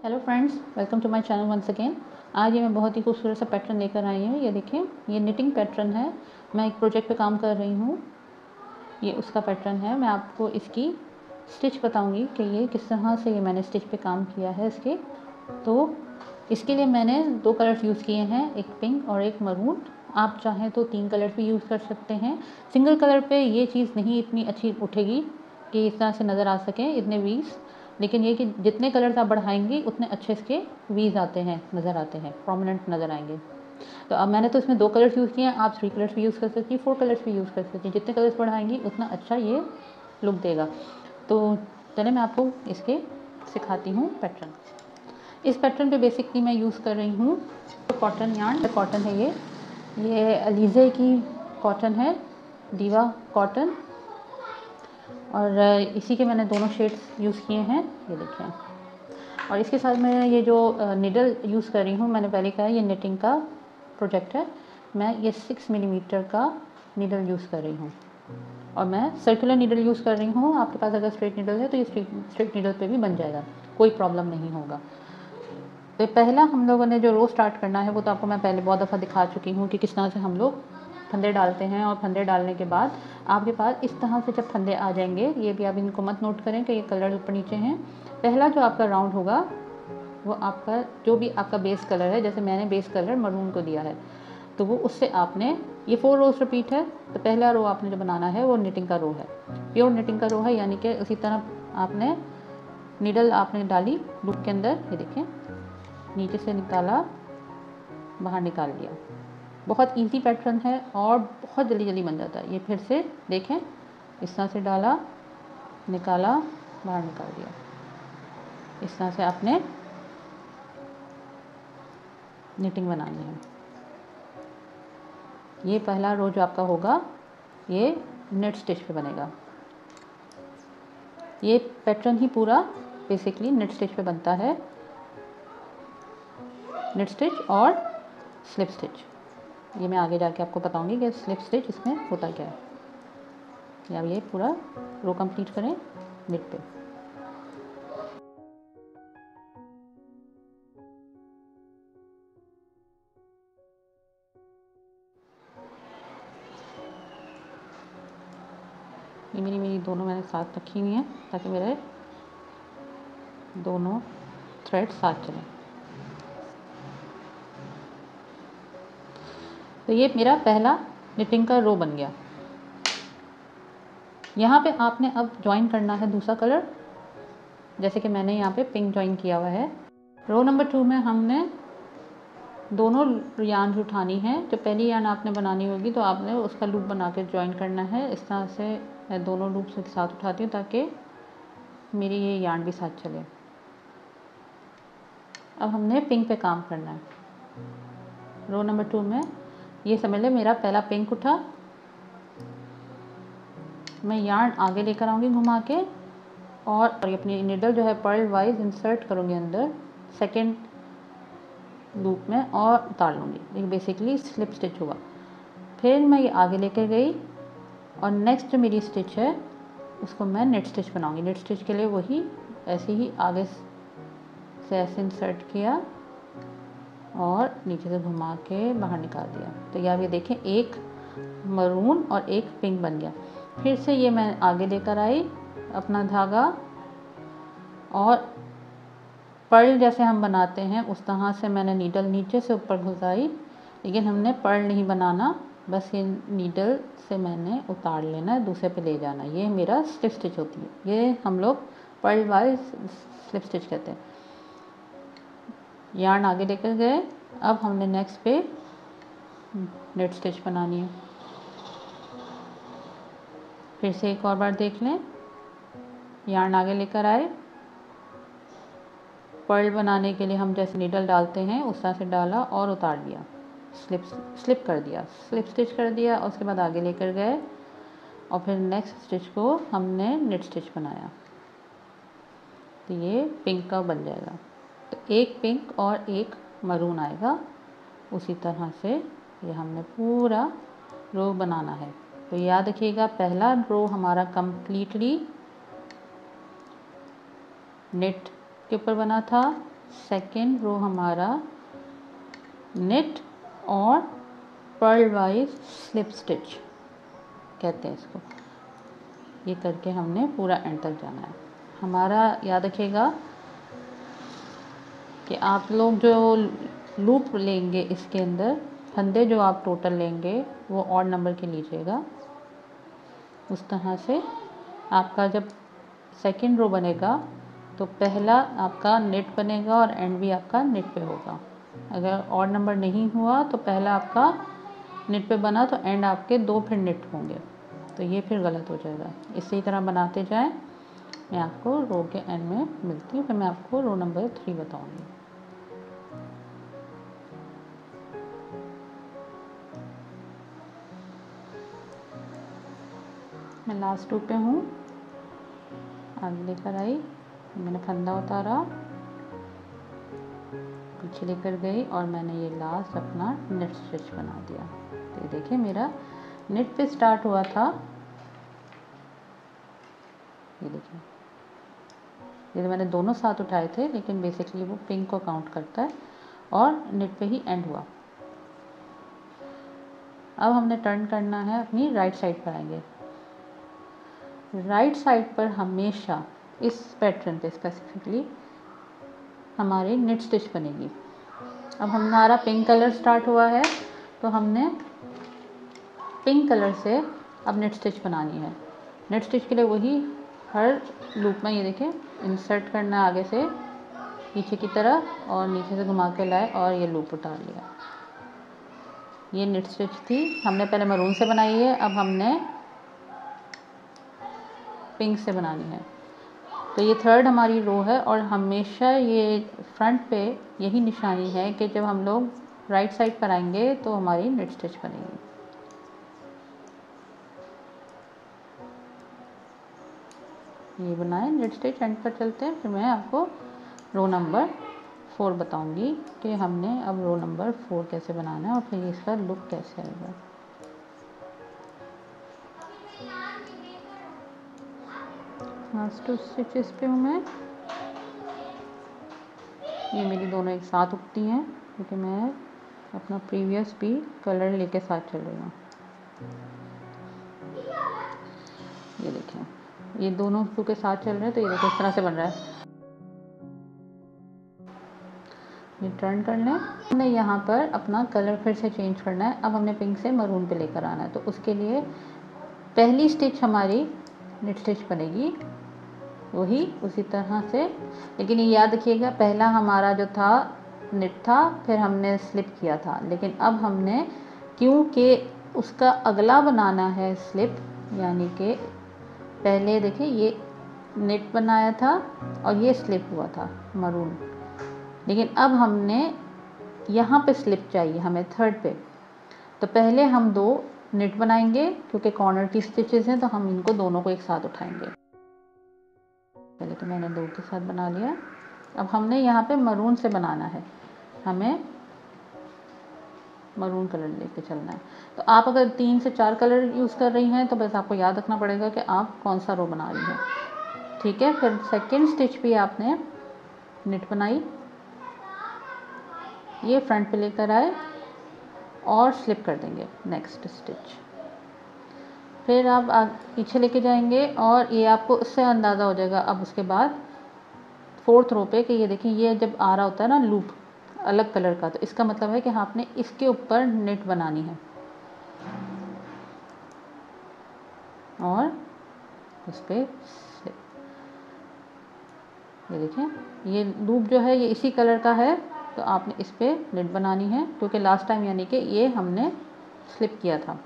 Hello friends, welcome to my channel once again. आज ये मैं बहुत ही खूबसूरत सा पैटर्न लेकर आई हूँ। ये देखिए, ये निटिंग पैटर्न है। मैं एक प्रोजेक्ट पे काम कर रही हूँ। ये उसका पैटर्न है। मैं आपको इसकी स्टिच बताऊँगी कि ये किस तरह से ये मैंने स्टिच पे काम किया है इसके। तो इसके लिए मैंने 2 कलर्स यूज़ किए हैं, एक पिंक और एक मरून। आप चाहें तो 3 कलर्स भी यूज़ कर सकते हैं। सिंगल कलर पे ये चीज़ नहीं इतनी अच्छी उठेगी कि इस तरह से नज़र आ सकें इतने वीज़, लेकिन ये कि जितने कलर्स आप बढ़ाएंगे उतने अच्छे इसके वीज़ आते हैं, नज़र आते हैं, प्रोमिनेंट नज़र आएंगे। तो अब मैंने तो इसमें 2 कलर्स यूज़ किए हैं। आप 3 कलर्स भी यूज़ कर सकती हैं, 4 कलर्स भी यूज़ कर सकती हैं। जितने कलर्स बढ़ाएंगी उतना अच्छा ये लुक देगा। तो चलिए मैं आपको इसके सिखाती हूँ पैटर्न। इस पैटर्न पे बेसिकली मैं यूज़ कर रही हूँ कॉटन यार्न। कॉटन है ये अलीज़े की कॉटन है, दीवा कॉटन। और इसी के मैंने दोनों शेड्स यूज़ किए हैं, ये देखें। और इसके साथ मैं ये जो निडल यूज़ कर रही हूँ, मैंने पहले कहा ये निटिंग का प्रोजेक्ट है। मैं ये 6 मिलीमीटर का निडल यूज़ कर रही हूँ और मैं सर्कुलर निडल यूज़ कर रही हूँ। आपके पास अगर स्ट्रेट निडल है तो ये स्ट्रेट निडल पे भी बन जाएगा, कोई प्रॉब्लम नहीं होगा। तो पहला हम लोगों ने जो रो स्टार्ट करना है वो तो आपको मैं पहले बहुत दफ़ा दिखा चुकी हूँ कि किस तरह से हम लोग फंदे डालते हैं। और फंदे डालने के बाद आपके पास इस तरह से जब फंदे आ जाएंगे, ये भी आप इनको मत नोट करें कि ये कलर ऊपर नीचे हैं। पहला जो आपका राउंड होगा वो आपका जो भी आपका बेस कलर है, जैसे मैंने बेस कलर मरून को दिया है, तो वो उससे आपने ये 4 रोज रिपीट है। तो पहला रो आपने जो बनाना है वो निटिंग का रो है, प्योर निटिंग का रो है। यानी कि उसी तरह आपने नीडल आपने डाली लूप के अंदर, ये देखें, नीचे से निकाला, बाहर निकाल लिया। बहुत इजी पैटर्न है और बहुत जल्दी जल्दी बन जाता है। ये फिर से देखें, इस तरह से डाला, निकाला, बाहर निकाल दिया। इस तरह से आपने निटिंग बनानी है। ये पहला रो जो आपका होगा ये नेट स्टिच पे बनेगा। ये पैटर्न ही पूरा बेसिकली नेट स्टिच पे बनता है। नेट स्टिच और स्लिप स्टिच, ये मैं आगे जाके आपको बताऊंगी कि स्लिप स्टिच इसमें होता क्या है। अब ये पूरा रो कंप्लीट करें मिड पे। ये मेरी दोनों मैंने साथ रखी हुई हैं ताकि मेरे दोनों थ्रेड साथ चलें। तो ये मेरा पहला निटिंग का रो बन गया। यहाँ पे आपने अब ज्वाइन करना है दूसरा कलर, जैसे कि मैंने यहाँ पे पिंक ज्वाइन किया हुआ है। रो नंबर 2 में हमने दोनों यार्न उठानी है। जो पहली यार्न आपने बनानी होगी तो आपने उसका लूप बना के ज्वाइन करना है। इस तरह से मैं दोनों लूप एक साथ उठाती हूँ ताकि मेरी ये यार्न भी साथ चले। अब हमने पिंक पे काम करना है। रो नंबर 2 में ये समझ लें मेरा पहला पिंक उठा, मैं यार्न आगे लेकर आऊँगी घुमा के और अपनी निडल जो है पर्ल वाइज इंसर्ट करूँगी अंदर सेकेंड लूप में और उतार लूँगी। ये बेसिकली स्लिप स्टिच हुआ। फिर मैं ये आगे लेकर गई और नेक्स्ट जो मेरी स्टिच है उसको मैं नेट स्टिच बनाऊँगी। नेट स्टिच के लिए वही ऐसे ही आगे से ऐसे इंसर्ट किया और नीचे से घुमा के बाहर निकाल दिया। तो ये देखें, एक मरून और एक पिंक बन गया। फिर से ये मैं आगे लेकर आई अपना धागा और पर्ल जैसे हम बनाते हैं उस तरह से मैंने नीडल नीचे से ऊपर घुसाई, लेकिन हमने पर्ल नहीं बनाना, बस ये नीडल से मैंने उतार लेना है, दूसरे पे ले जाना। ये मेरा स्लिप स्टिच होती है। ये हम लोग पर्ल वाइज स्लिप स्टिच कहते हैं। यार्न आगे लेकर गए, अब हमने नेक्स्ट पे नेट स्टिच बनानी है। फिर से एक और बार देख लें, यार्न आगे लेकर आए, पर्ल बनाने के लिए हम जैसे नीडल डालते हैं उस तरह से डाला और उतार दिया, स्लिप कर दिया, स्लिप स्टिच कर दिया। और उसके बाद आगे लेकर गए और फिर नेक्स्ट स्टिच को हमने नेट स्टिच बनाया। तो ये पिंक का बन जाएगा। तो एक पिंक और एक मरून आएगा। उसी तरह से ये हमने पूरा रो बनाना है। तो याद रखिएगा, पहला रो हमारा कंप्लीटली नेट के ऊपर बना था, सेकेंड रो हमारा निट और पर्ल वाइज स्लिप स्टिच कहते हैं इसको। ये करके हमने पूरा एंड तक जाना है। हमारा याद रखिएगा कि आप लोग जो लूप लेंगे इसके अंदर, फंदे जो आप टोटल लेंगे वो ऑड नंबर के लीजिएगा। उस तरह से आपका जब सेकेंड रो बनेगा तो पहला आपका नेट बनेगा और एंड भी आपका नेट पे होगा। अगर ऑड नंबर नहीं हुआ तो पहला आपका नेट पे बना तो एंड आपके 2 फिर नेट होंगे, तो ये फिर गलत हो जाएगा। इसी तरह बनाते जाएं। मैं आपको रो के एंड में मिलती हूँ, फिर मैं आपको रो नंबर 3 बताऊँगी। मैं लास्ट रो पे हूँ, आगे लेकर आई, मैंने फंदा उतारा, पीछे लेकर गई और मैंने ये लास्ट अपना नेट स्टिच बना दिया। तो ये देखिए मेरा नेट पे स्टार्ट हुआ था, ये देखिए ये तो मैंने दोनों साथ उठाए थे, लेकिन बेसिकली वो पिंक को काउंट करता है और नेट पे ही एंड हुआ। अब हमने टर्न करना है, अपनी राइट साइड पर आएंगे। राइट साइड पर हमेशा इस पैटर्न पे स्पेसिफिकली हमारी नेट स्टिच बनेगी। अब हमारा पिंक कलर स्टार्ट हुआ है तो हमने पिंक कलर से अब नेट स्टिच बनानी है। नेट स्टिच के लिए वही हर लूप में ये देखिए इंसर्ट करना है आगे से पीछे की तरफ और नीचे से घुमा के लाए और ये लूप उतार लिया। ये नेट स्टिच थी, हमने पहले मरून से बनाई है, अब हमने पिंक से बनानी है। तो ये थर्ड हमारी रो है और हमेशा ये फ्रंट पे यही निशानी है कि जब हम लोग राइट साइड पर आएंगे तो हमारी नेट स्टिच बनेगी। ये बनाए नेट स्टिच, एंड पर चलते हैं। फिर मैं आपको रो नंबर 4 बताऊंगी कि हमने अब रो नंबर 4 कैसे बनाना है और फिर इसका लुक कैसे आएगा। लास्ट 2 स्टिचेस पे हूँ मैं। ये मेरी दोनों एक साथ उगती हैं क्योंकि मैं अपना प्रीवियस भी कलर लेके साथ चल रही हूँ। ये देखें ये दोनों के साथ चल रहे हैं, तो ये देखो इस तरह से बन रहा है। ये टर्न कर लें। हमने यहाँ पर अपना कलर फिर से चेंज करना है। अब हमने पिंक से मरून पे लेकर आना है, तो उसके लिए पहली स्टिच हमारी नेट स्टिच बनेगी वही उसी तरह से, लेकिन ये याद रखिएगा पहला हमारा जो था नेट था, फिर हमने स्लिप किया था, लेकिन अब हमने क्योंकि उसका अगला बनाना है स्लिप, यानी कि पहले देखिए ये नेट बनाया था और ये स्लिप हुआ था मरून, लेकिन अब हमने यहाँ पे स्लिप चाहिए हमें थर्ड पे, तो पहले हम 2 नेट बनाएंगे क्योंकि कॉर्नर की स्टिचेस हैं, तो हम इनको दोनों को एक साथ उठाएंगे। पहले तो मैंने 2 के साथ बना लिया। अब हमने यहाँ पे मरून से बनाना है, हमें मरून कलर लेके चलना है। तो आप अगर 3 से 4 कलर यूज़ कर रही हैं तो बस आपको याद रखना पड़ेगा कि आप कौन सा रो बना रही हैं, ठीक है। फिर सेकंड स्टिच भी आपने नेट बनाई, ये फ्रंट पे लेकर आए और स्लिप कर देंगे नेक्स्ट स्टिच। फिर आप पीछे लेके जाएंगे और ये आपको उससे अंदाज़ा हो जाएगा अब उसके बाद 4th रो पे कि ये देखिए ये जब आ रहा होता है ना लूप अलग कलर का, तो इसका मतलब है कि आपने इसके ऊपर नेट बनानी है और उस पर स्लिप। ये देखें ये लूप जो है ये इसी कलर का है, तो आपने इस पर नेट बनानी है क्योंकि लास्ट टाइम यानी कि ये हमने स्लिप किया था,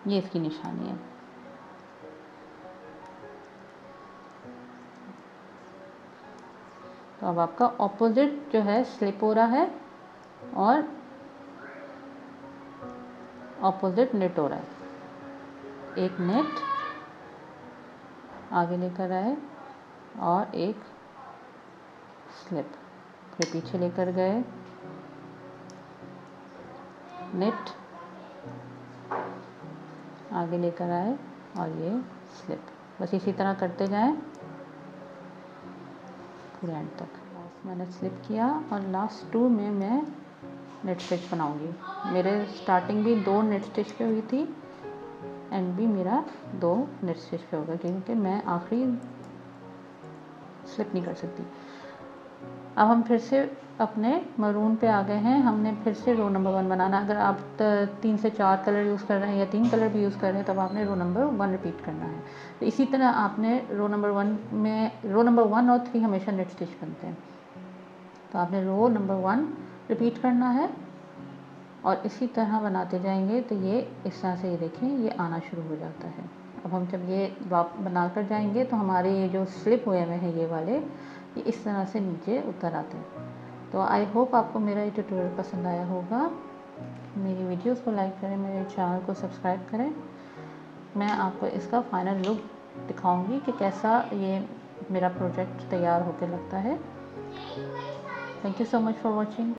ये इसकी निशानी है। तो अब आपका ऑपोजिट जो है स्लिप हो रहा है और ऑपोजिट नेट हो रहा है। एक नेट आगे लेकर आए और एक स्लिप, फिर पीछे लेकर गए, नेट आगे लेकर आए और ये स्लिप। बस इसी तरह करते जाएं पूरे एंड तक। मैंने स्लिप किया और लास्ट 2 में मैं नेट स्टिच बनाऊंगी। मेरे स्टार्टिंग भी 2 नेट स्टिच पे हुई थी, एंड भी मेरा 2 नेट स्टिच पे होगा, क्योंकि मैं आखिरी स्लिप नहीं कर सकती। अब हम फिर से अपने मरून पे आ गए हैं। हमने फिर से रो नंबर 1 बनाना। अगर आप 3 से 4 कलर यूज़ कर रहे हैं या 3 कलर भी यूज़ कर रहे हैं, तब आपने रो नंबर 1 रिपीट करना है। तो इसी तरह आपने रो नंबर 1 और 3 हमेशा नेट स्टिच बनते हैं, तो आपने रो नंबर 1 रिपीट करना है और इसी तरह बनाते जाएंगे। तो ये इस तरह से, ये देखें, ये आना शुरू हो जाता है। अब हम जब ये बना कर जाएंगे तो हमारे ये जो स्लिप हुए हुए हैं ये वाले, ये इस तरह से नीचे उतर आते हैं। तो आई होप आपको मेरा ये ट्यूटोरियल पसंद आया होगा। मेरी वीडियोस को लाइक करें, मेरे चैनल को सब्सक्राइब करें। मैं आपको इसका फाइनल लुक दिखाऊंगी कि कैसा ये मेरा प्रोजेक्ट तैयार होकर लगता है। Thank you so much for watching.